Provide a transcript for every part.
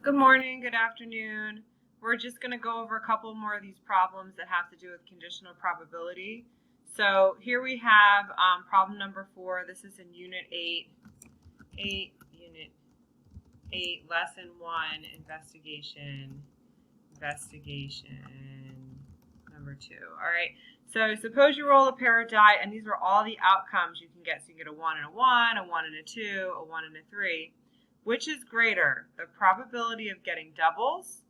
Good morning, good afternoon. We're just going to go over a couple more of these problems that have to do with conditional probability. So here we have problem number 4. This is in Unit 8, Unit 8, Lesson 1, Investigation number 2. All right, so suppose you roll a pair of die, and these are all the outcomes you can get. So you get a 1 and a 1, a 1 and a 2, a 1 and a 3. Which is greater, the probability of getting doubles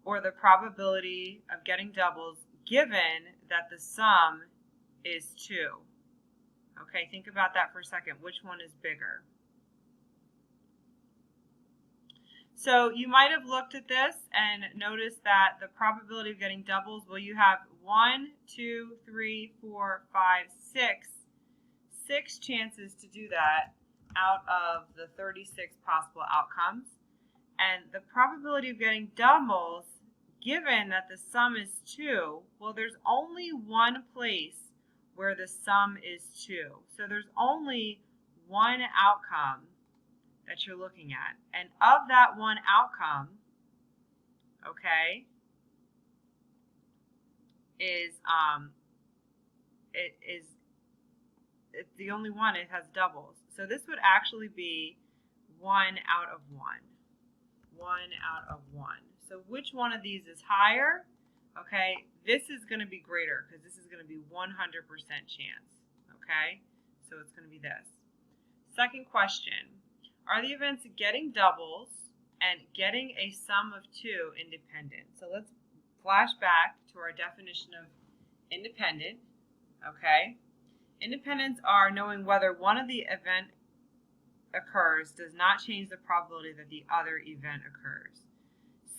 or the probability of getting doubles given that the sum is 2? Okay, think about that for a second. Which one is bigger? So you might have looked at this and noticed that the probability of getting doubles, well, you have 1, 2, 3, 4, 5, 6 chances to do that out of the 36 possible outcomes. And the probability of getting doubles, given that the sum is 2, well, there's only one place where the sum is 2. So there's only one outcome that you're looking at. And of that one outcome, okay, it's the only one, it has doubles. So this would actually be 1 out of 1. 1 out of 1. So which one of these is higher? Okay, this is going to be greater because this is going to be 100% chance. Okay, so it's going to be this. Second question. Are the events getting doubles and getting a sum of 2 independent? So let's flash back to our definition of independent. Okay. Independents are knowing whether one of the event occurs does not change the probability that the other event occurs.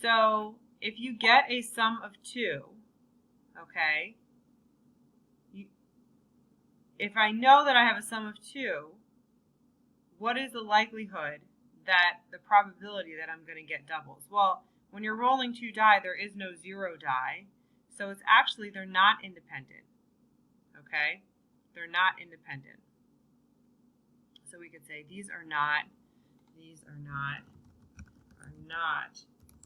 So if you get a sum of 2, okay, if I know that I have a sum of 2, what is the likelihood that the probability that I'm going to get doubles? Well, when you're rolling 2 die, there is no 0 die. So it's actually, they're not independent. Okay? They're not independent. So we could say these are not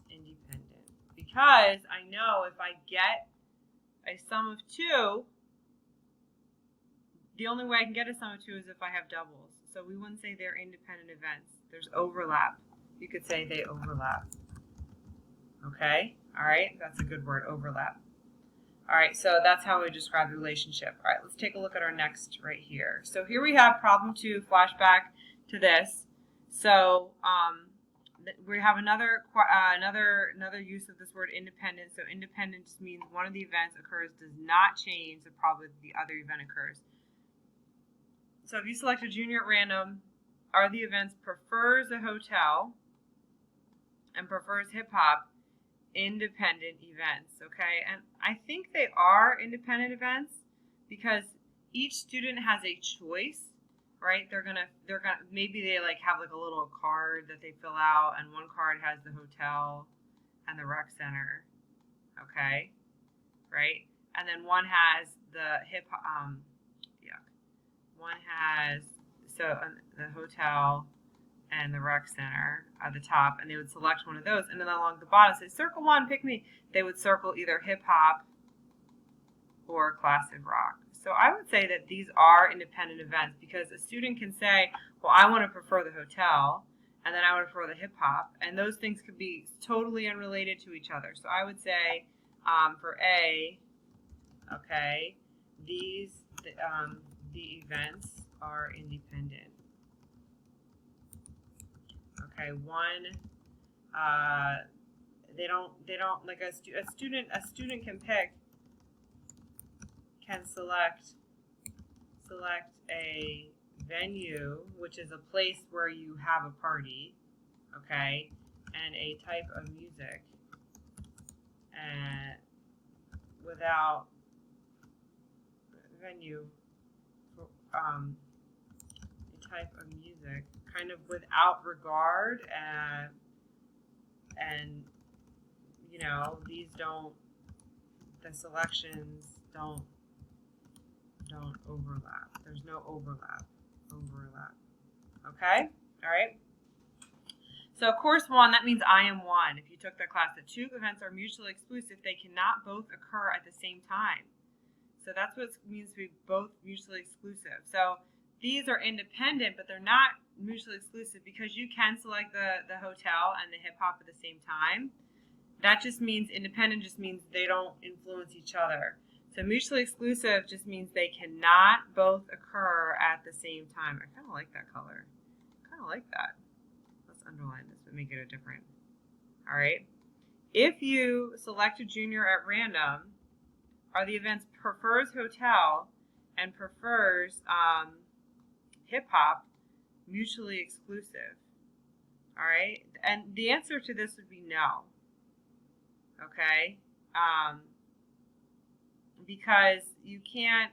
independent. Because I know if I get a sum of 2, the only way I can get a sum of 2 is if I have doubles. So we wouldn't say they're independent events. There's overlap. You could say they overlap. Okay? All right? That's a good word, overlap. All right, so that's how we describe the relationship. All right, let's take a look at our next right here. So here we have problem 2, flashback to this. So we have another use of this word independent. So independent just means one of the events occurs does not change the probability that the other event occurs. So if you select a junior at random, are the events prefers a hotel and prefers hip hop independent events? Okay, and I think they are independent events because each student has a choice, right? They're gonna maybe they have a little card that they fill out, and one card has the hotel and the rec center, okay, right? And then one has the one has the hotel and the rec center at the top, and they would select one of those, and then along the bottom say circle one, pick me. They would circle either hip hop or classic rock. So I would say that these are independent events because a student can say, well, I want to prefer the hotel, and then I would prefer the hip hop, and those things could be totally unrelated to each other. So I would say for A, okay, the events are independent. Okay, one, they don't like a student can select a venue, which is a place where you have a party, okay, and a type of music, and without venue, a type of music, kind of without regard, and you know, the selections don't overlap. There's no overlap. Okay? All right? So course 1, that means IM1. If you took that class, the two events are mutually exclusive. They cannot both occur at the same time. So that's what it means to be both mutually exclusive. So these are independent, but they're not mutually exclusive because you can select the hotel and the hip hop at the same time. That just means independent just means they don't influence each other. So mutually exclusive just means they cannot both occur at the same time. I kind of like that color. I kind of like that. Let's underline this but make it a different. All right. If you select a junior at random, are the events prefers hotel and prefers hip hop mutually exclusive? All right. And the answer to this would be no. Okay. Because you can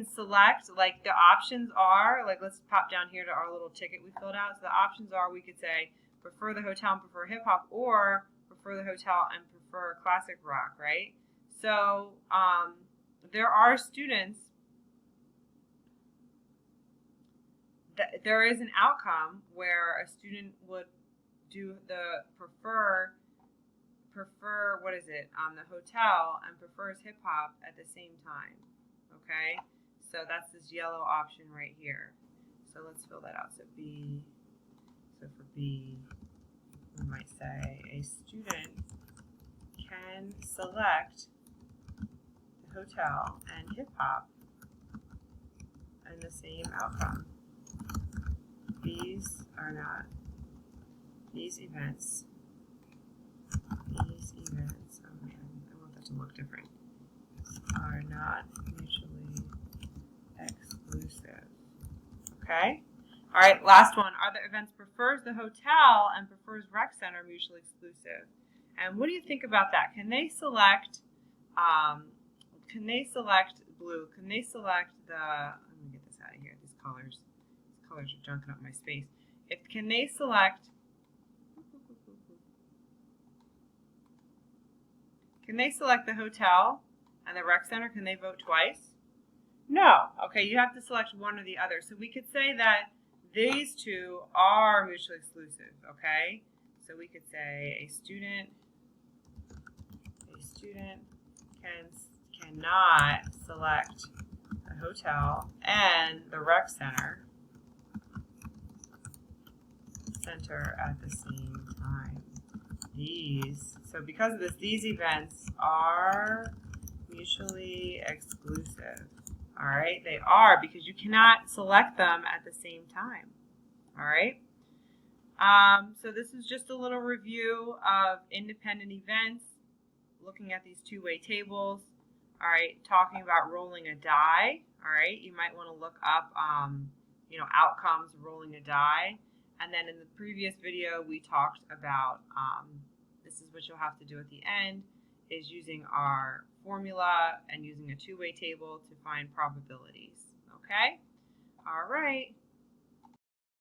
select, like the options are, like let's pop down here to our little ticket we filled out. So the options are, we could say prefer the hotel and prefer hip hop, or prefer the hotel and prefer classic rock, right? So there are students that there is an outcome where a student would do the prefer what is it the hotel and prefers hip hop at the same time. Okay, so that's this yellow option right here. So let's fill that out. So for B, we might say a student can select the hotel and hip hop and the same outcome. These are not these events. Oh man, I want that to look different. Are not mutually exclusive. Okay? All right, last one. Are the events prefers the hotel and prefers rec center mutually exclusive? And what do you think about that? Can they select blue? Can they select the, let me get this out of here. These colors are junking up my space. Can they select the hotel and the rec center? Can they vote twice? No. Okay, you have to select one or the other. So we could say that these two are mutually exclusive, okay? So we could say a student cannot select the hotel and the rec center at the same time. So because of this, these events are mutually exclusive. All right, they are, because you cannot select them at the same time. All right. So this is just a little review of independent events, looking at these two-way tables. All right, talking about rolling a die. All right, you might want to look up, outcomes rolling a die. And then in the previous video, we talked about, this is what you'll have to do at the end, is using our formula and using a two-way table to find probabilities. Okay? All right.